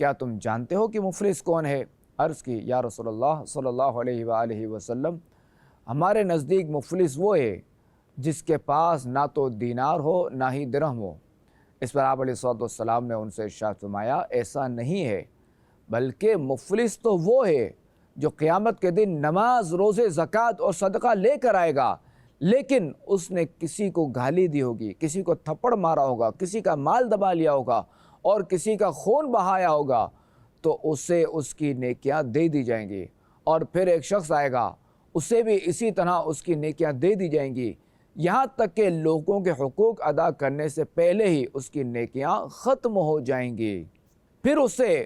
کیا تم جانتے ہو کہ مفلس کون ہے؟ عرض کی یا رسول اللہ صلی اللہ علیہ وآلہ وسلم، ہمارے نزدیک مفلس وہ ہے جس کے پاس نہ تو دینار ہو نہ ہی درہم ہو۔ اس پر آپ علیہ الصلوۃ والسلام نے ان سے ارشاد فرمایا ایسا نہیں ہے، بلکہ مفلس تو وہ ہے جو قیامت کے دن نماز، روزے، زکوٰۃ اور صدقہ لے کر آئے گا، لیکن اس نے کسی کو گالی دی ہوگی، کسی کو تھپڑ مارا ہوگا، کسی کا مال دبا لیا ہوگا اور کسی کا خون بہایا ہوگا، تو اسے اس کی نیکیاں دے دی جائیں گی۔ اور پھر ایک شخص آئے گا، اسے بھی اسی طرح اس کی نیکیاں دے دی جائیں گی، یہاں تک کہ لوگوں کے حقوق ادا کرنے سے پہلے ہی اس کی نیکیاں ختم ہو جائیں گی، پھر اسے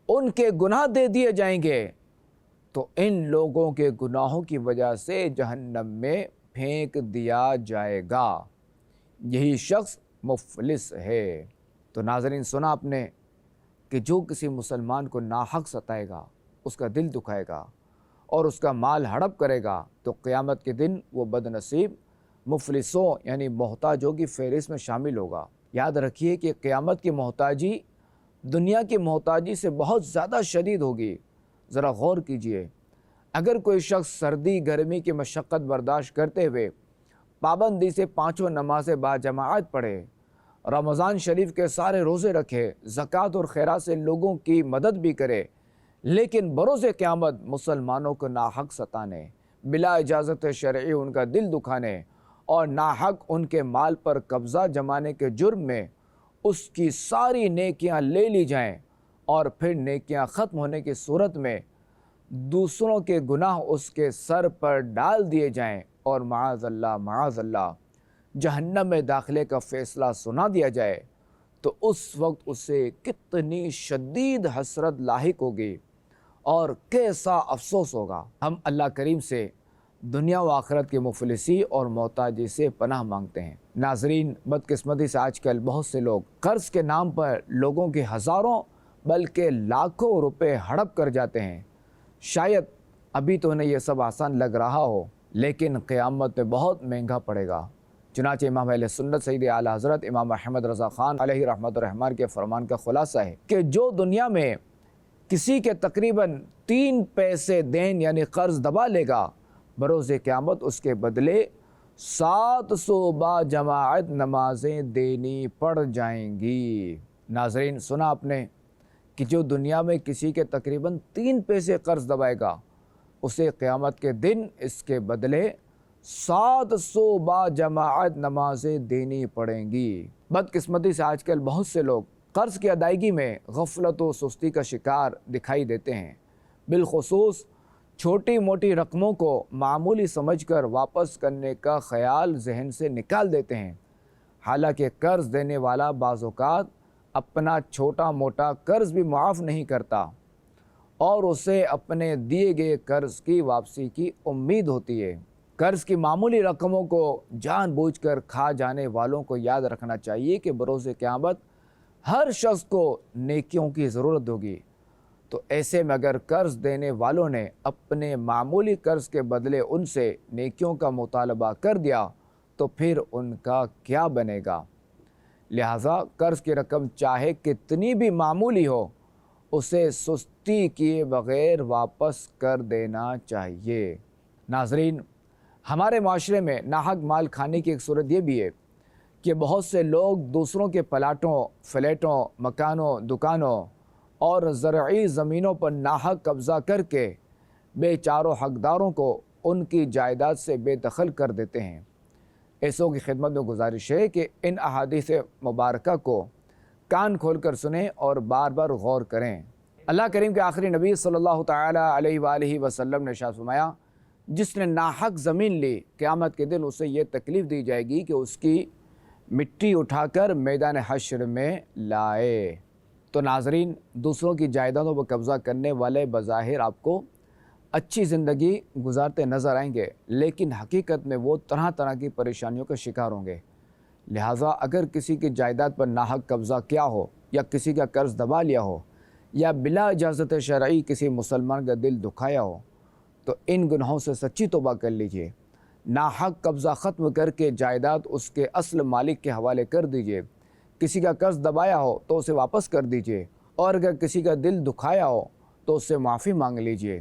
ان کے گناہ دے دیے جائیں گے، تو ان لوگوں کے گناہوں کی وجہ سے جہنم میں پھینک دیا جائے گا۔ یہی شخص مفلس ہے۔ تو ناظرین، سنا آپ نے کہ جو کسی مسلمان کو ناحق ستائے گا، اس کا دل دکھائے گا اور اس کا مال ہڑپ کرے گا، تو قیامت کے دن وہ بد نصیب مفلسوں یعنی محتاجوں کی فہرست میں شامل ہوگا۔ یاد رکھیے کہ قیامت کی محتاجی دنیا کی محتاجی سے بہت زیادہ شدید ہوگی۔ ذرا غور کیجئے، اگر کوئی شخص سردی گرمی کی مشقت برداشت کرتے ہوئے پابندی سے 5 نمازیں باجماعت پڑھے، رمضان شریف کے سارے روزے رکھے، زکوٰۃ اور خیرات سے لوگوں کی مدد بھی کرے، لیکن بروز قیامت مسلمانوں کو ناحق ستانے، بلا اجازت شرعی ان کا دل دکھانے اور ناحق ان کے مال پر قبضہ جمانے کے جرم میں اس کی ساری نیکیاں لے لی جائیں اور پھر نیکیاں ختم ہونے کی صورت میں دوسروں کے گناہ اس کے سر پر ڈال دیے جائیں اور معاذ اللہ جہنم میں داخلے کا فیصلہ سنا دیا جائے، تو اس وقت اسے کتنی شدید حسرت لاحق ہوگی اور کیسا افسوس ہوگا۔ ہم اللہ کریم سے دنیا و آخرت کی مفلسی اور محتاجی سے پناہ مانگتے ہیں۔ ناظرین، بدقسمتی سے آج کل بہت سے لوگ قرض کے نام پر لوگوں کے ہزاروں بلکہ لاکھوں روپے ہڑپ کر جاتے ہیں۔ شاید ابھی تو انہیں یہ سب آسان لگ رہا ہو، لیکن قیامت میں بہت مہنگا پڑے گا۔ چنانچہ امام اہل سنت سید اعلیٰ حضرت امام احمد رضا خان علیہ رحمت الرحمن کے فرمان کا خلاصہ ہے کہ جو دنیا میں کسی کے تقریباً 3 پیسے دین یعنی قرض دبا لے گا، بروز قیامت اس کے بدلے 700 باجماعت نمازیں دینی پڑ جائیں گی۔ ناظرین، سنا آپ نے کہ جو دنیا میں کسی کے تقریباً 3 پیسے قرض دبائے گا، اسے قیامت کے دن اس کے بدلے 700 باجماعت نمازیں دینی پڑیں گی۔ بدقسمتی سے آج کل بہت سے لوگ قرض کی ادائیگی میں غفلت و سستی کا شکار دکھائی دیتے ہیں، بالخصوص چھوٹی موٹی رقموں کو معمولی سمجھ کر واپس کرنے کا خیال ذہن سے نکال دیتے ہیں، حالانکہ قرض دینے والا بعض اوقات اپنا چھوٹا موٹا قرض بھی معاف نہیں کرتا اور اسے اپنے دیے گئے قرض کی واپسی کی امید ہوتی ہے۔ قرض کی معمولی رقموں کو جان بوجھ کر کھا جانے والوں کو یاد رکھنا چاہیے کہ بروز قیامت ہر شخص کو نیکیوں کی ضرورت ہوگی، تو ایسے میں اگر قرض دینے والوں نے اپنے معمولی قرض کے بدلے ان سے نیکیوں کا مطالبہ کر دیا تو پھر ان کا کیا بنے گا؟ لہٰذا قرض کی رقم چاہے کتنی بھی معمولی ہو، اسے سستی کیے بغیر واپس کر دینا چاہیے۔ ناظرین، ہمارے معاشرے میں ناحق مال کھانے کی ایک صورت یہ بھی ہے کہ بہت سے لوگ دوسروں کے پلاٹوں، فلیٹوں، مکانوں، دکانوں اور زرعی زمینوں پر ناحق قبضہ کر کے بے چاروں حقداروں کو ان کی جائیداد سے بے دخل کر دیتے ہیں۔ ایسوں کی خدمت میں گزارش ہے کہ ان احادیث مبارکہ کو کان کھول کر سنیں اور بار بار غور کریں۔ اللہ کریم کے آخری نبی صلی اللہ تعالیٰ علیہ وآلہ وسلم نے ارشاد فرمایا، جس نے ناحق زمین لی، قیامت کے دن اسے یہ تکلیف دی جائے گی کہ اس کی مٹی اٹھا کر میدان حشر میں لائے۔ تو ناظرین، دوسروں کی جائیدادوں پر قبضہ کرنے والے بظاہر آپ کو اچھی زندگی گزارتے نظر آئیں گے، لیکن حقیقت میں وہ طرح طرح کی پریشانیوں کا شکار ہوں گے۔ لہٰذا اگر کسی کی جائیداد پر ناحق قبضہ کیا ہو، یا کسی کا قرض دبا لیا ہو، یا بلا اجازت شرعی کسی مسلمان کا دل دکھایا ہو، تو ان گناہوں سے سچی توبہ کر لیجئے، ناحق قبضہ ختم کر کے جائیداد اس کے اصل مالک کے حوالے کر دیجئے۔ کسی کا قرض دبایا ہو تو اسے واپس کر دیجئے اور اگر کسی کا دل دکھایا ہو تو اس سے معافی مانگ لیجئے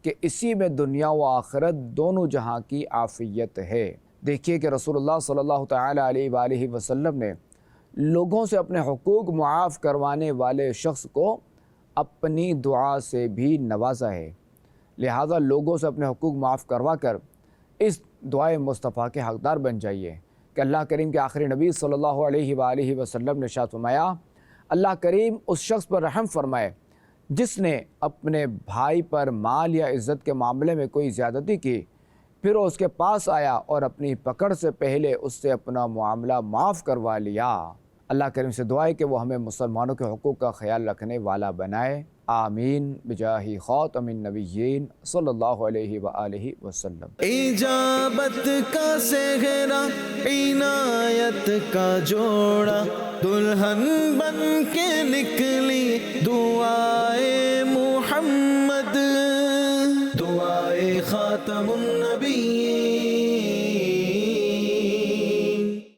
کہ اسی میں دنیا و آخرت دونوں جہاں کی عافیت ہے۔ دیکھیے کہ رسول اللہ صلی اللہ تعالی علیہ وآلہ وسلم نے لوگوں سے اپنے حقوق معاف کروانے والے شخص کو اپنی دعا سے بھی نوازا ہے، لہٰذا لوگوں سے اپنے حقوق معاف کروا کر اس دعائے مصطفیٰ کے حقدار بن جائیے کہ اللہ کریم کے آخری نبی صلی اللہ علیہ وآلہ وسلم نے ارشاد فرمایا، اللہ کریم اس شخص پر رحم فرمائے جس نے اپنے بھائی پر مال یا عزت کے معاملے میں کوئی زیادتی کی، پھر وہ اس کے پاس آیا اور اپنی پکڑ سے پہلے اس سے اپنا معاملہ معاف کروا لیا۔ اللہ کریم سے دعا ہے کہ وہ ہمیں مسلمانوں کے حقوق کا خیال رکھنے والا بنائے، آمین بجاہ خاتم النبیین صلی اللہ علیہ وآلہ وسلم۔ اجابت کا صحرا عنایت کا جوڑا، دلہن بن کے نکلی دعائے محمد، دعائے خاتم النبیین